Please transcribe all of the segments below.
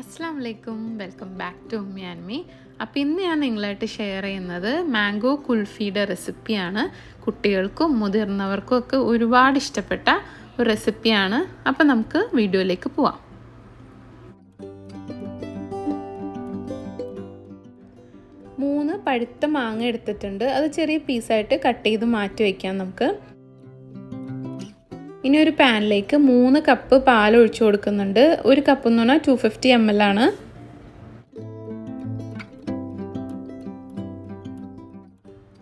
Assalamualaikum, welcome back to Ummi and Me. അപ്പോൾ ഇന്ന് ഞാൻ നിങ്ങളായിട്ട് ഷെയർ ചെയ്യുന്നത് മാംഗോ കുൽഫിയുടെ റെസിപ്പിയാണ്. കുട്ടികൾക്കും മുതിർന്നവർക്കും ഒക്കെ ഒരുപാട് ഇഷ്ടപ്പെട്ട ഒരു റെസിപ്പിയാണ്. അപ്പോൾ നമുക്ക് വീഡിയോയിലേക്ക് പോവാം. മൂന്ന് പഴുത്ത മാങ്ങ എടുത്തിട്ടുണ്ട്. അത് ചെറിയ പീസായിട്ട് കട്ട് ചെയ്ത് മാറ്റി വയ്ക്കാം നമുക്ക്. ഇനി ഒരു പാനിലേക്ക് 3 കപ്പ് പാൽ ഒഴിച്ചു കൊടുക്കുന്നുണ്ട്. ഒരു കപ്പ് എന്ന് പറഞ്ഞാൽ 250 ml ആണ്.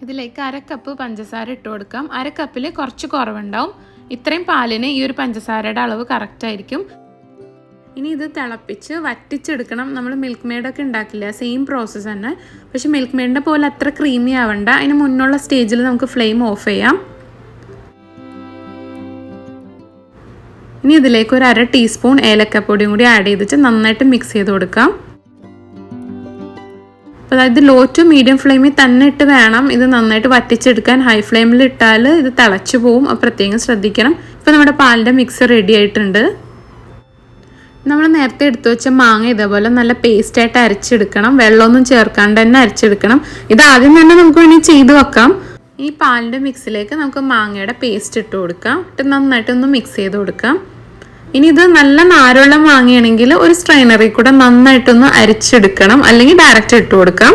ഇതിലേക്ക് 1/2 കപ്പ് പഞ്ചസാര ഇട്ട് കൊടുക്കാം. 1/2 കപ്പിൽ കുറച്ച് കുറവുണ്ടാവും. ഇത്രയും പാലിന് ഈ ഒരു പഞ്ചസാരയുടെ അളവ് കറക്റ്റ് ആയിരിക്കും. ഇനി ഇത് തിളപ്പിച്ച് വറ്റിച്ചെടുക്കണം. നമ്മൾ മിൽക്ക് മെയ്ഡൊക്കെ ഉണ്ടാക്കില്ല, സെയിം പ്രോസസ്സ് തന്നെ. പക്ഷെ മിൽക്ക് മെയ്ഡിൻ്റെ പോലെ അത്ര ക്രീമി ആവണ്ട. അതിന് മുന്നുള്ള സ്റ്റേജിൽ നമുക്ക് ഫ്ലെയിം ഓഫ് ചെയ്യാം. ഇനി ഇതിലേക്ക് ഒരു 1/2 ടീസ്പൂൺ ഏലക്കപ്പൊടിയും കൂടി ആഡ് ചെയ്തിട്ട് നന്നായിട്ട് മിക്സ് ചെയ്ത് കൊടുക്കാം. അപ്പോൾ അതായത് ലോ ടു മീഡിയം ഫ്ലെയിമിൽ തന്നെ ഇട്ട് വേണം ഇത് നന്നായിട്ട് വറ്റിച്ചെടുക്കാൻ. ഹൈ ഫ്ലെയിമിൽ ഇട്ടാൽ ഇത് തിളച്ചു പോവും. അപ്പോൾ പ്രത്യേകം ശ്രദ്ധിക്കണം. ഇപ്പോൾ നമ്മുടെ പാലിൻ്റെ മിക്സ് റെഡി ആയിട്ടുണ്ട്. നമ്മൾ നേരത്തെ എടുത്തു വെച്ച മാങ്ങ ഇതേപോലെ നല്ല പേസ്റ്റായിട്ട് അരച്ചെടുക്കണം. വെള്ളമൊന്നും ചേർക്കാണ്ട് തന്നെ അരച്ചെടുക്കണം. ഇത് ആദ്യം തന്നെ നമുക്ക് വേണ്ടി ചെയ്ത് വെക്കാം. ഈ പാലിൻ്റെ മിക്സിലേക്ക് നമുക്ക് മാങ്ങയുടെ പേസ്റ്റ് ഇട്ട് കൊടുക്കാം. ഇട്ട് നന്നായിട്ടൊന്ന് മിക്സ് ചെയ്ത് കൊടുക്കാം. ഇനി ഇത് നല്ല നാരുള്ള മാങ്ങയാണെങ്കിൽ ഒരു സ്ട്രെയിനറിൽ കൂടെ നന്നായിട്ടൊന്ന് അരിച്ചെടുക്കണം, അല്ലെങ്കിൽ ഡയറക്റ്റ് ഇട്ട് കൊടുക്കാം.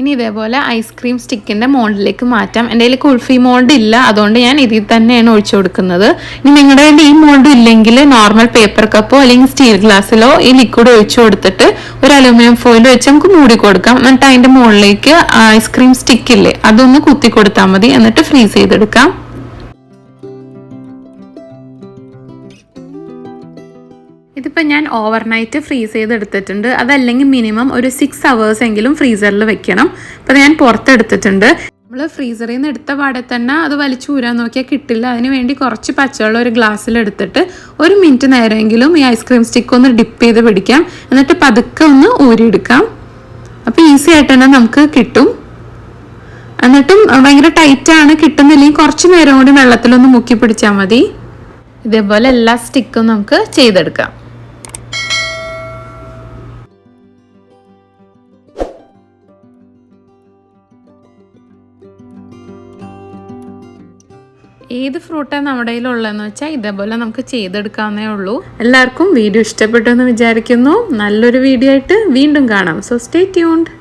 ഇനി ഇതേപോലെ ഐസ്ക്രീം സ്റ്റിക്കിൻ്റെ മോൾഡിലേക്ക് മാറ്റാം. എൻ്റെ കയ്യിൽ കുൾഫി മോൾഡ് ഇല്ല, അതുകൊണ്ട് ഞാൻ ഇതിൽ തന്നെയാണ് ഒഴിച്ചു കൊടുക്കുന്നത്. ഇനി നിങ്ങളുടെ കയ്യിൽ ഈ മോൾഡ് ഇല്ലെങ്കിൽ നോർമൽ പേപ്പർ കപ്പോ അല്ലെങ്കിൽ സ്റ്റീൽ ഗ്ലാസ്സിലോ ഈ ലിക്വിഡ് ഒഴിച്ചു കൊടുത്തിട്ട് ഒരു അലൂമിനിയം ഫോയിൽ വെച്ച് നമുക്ക് മൂടി കൊടുക്കാം. എന്നിട്ട് അതിൻ്റെ മുകളിലേക്ക് ഐസ്ക്രീം സ്റ്റിക്കില്ലേ അതൊന്ന് കുത്തി കൊടുത്താൽ മതി. എന്നിട്ട് ഫ്രീസ് ചെയ്തെടുക്കാം. ഇതിപ്പോൾ ഞാൻ ഓവർനൈറ്റ് ഫ്രീസ് ചെയ്തെടുത്തിട്ടുണ്ട്. അതല്ലെങ്കിൽ മിനിമം ഒരു 6 hours എങ്കിലും ഫ്രീസറിൽ വെക്കണം. അപ്പോൾ ഞാൻ പുറത്തെടുത്തിട്ടുണ്ട്. നമ്മൾ ഫ്രീസറിൽ നിന്ന് എടുത്ത പാടെ തന്നെ അത് വലിച്ചൂരാൻ നോക്കിയാൽ കിട്ടില്ല. അതിന് വേണ്ടി കുറച്ച് പച്ചവെള്ളം ഒരു ഗ്ലാസ്സിലെടുത്തിട്ട് 1 മിനിറ്റ് നേരമെങ്കിലും ഈ ഐസ്ക്രീം സ്റ്റിക്ക് ഒന്ന് ഡിപ്പ് ചെയ്ത് പിടിക്കാം. എന്നിട്ട് പതുക്കെ ഒന്ന് ഊരിയെടുക്കാം. അപ്പോൾ ഈസി ആയിട്ട് തന്നെ നമുക്ക് കിട്ടും. എന്നിട്ടും ഭയങ്കര ടൈറ്റാണ് കിട്ടുന്നില്ലെങ്കിൽ കുറച്ച് നേരം കൂടി വെള്ളത്തിലൊന്ന് മുക്കി പിടിച്ചാൽ മതി. ഇതേപോലെ എല്ലാ സ്റ്റിക്കും നമുക്ക് ചെയ്തെടുക്കാം. ഏത് ഫ്രൂട്ടാണ് നമ്മുടെ കയ്യിലുള്ളതെന്ന് വെച്ചാൽ ഇതേപോലെ നമുക്ക് ചെയ്തെടുക്കാവുന്നേ ഉള്ളൂ. എല്ലാവർക്കും വീഡിയോ ഇഷ്ടപ്പെട്ടു എന്ന് വിചാരിക്കുന്നു. നല്ലൊരു വീഡിയോ ആയിട്ട് വീണ്ടും കാണാം. So stay tuned.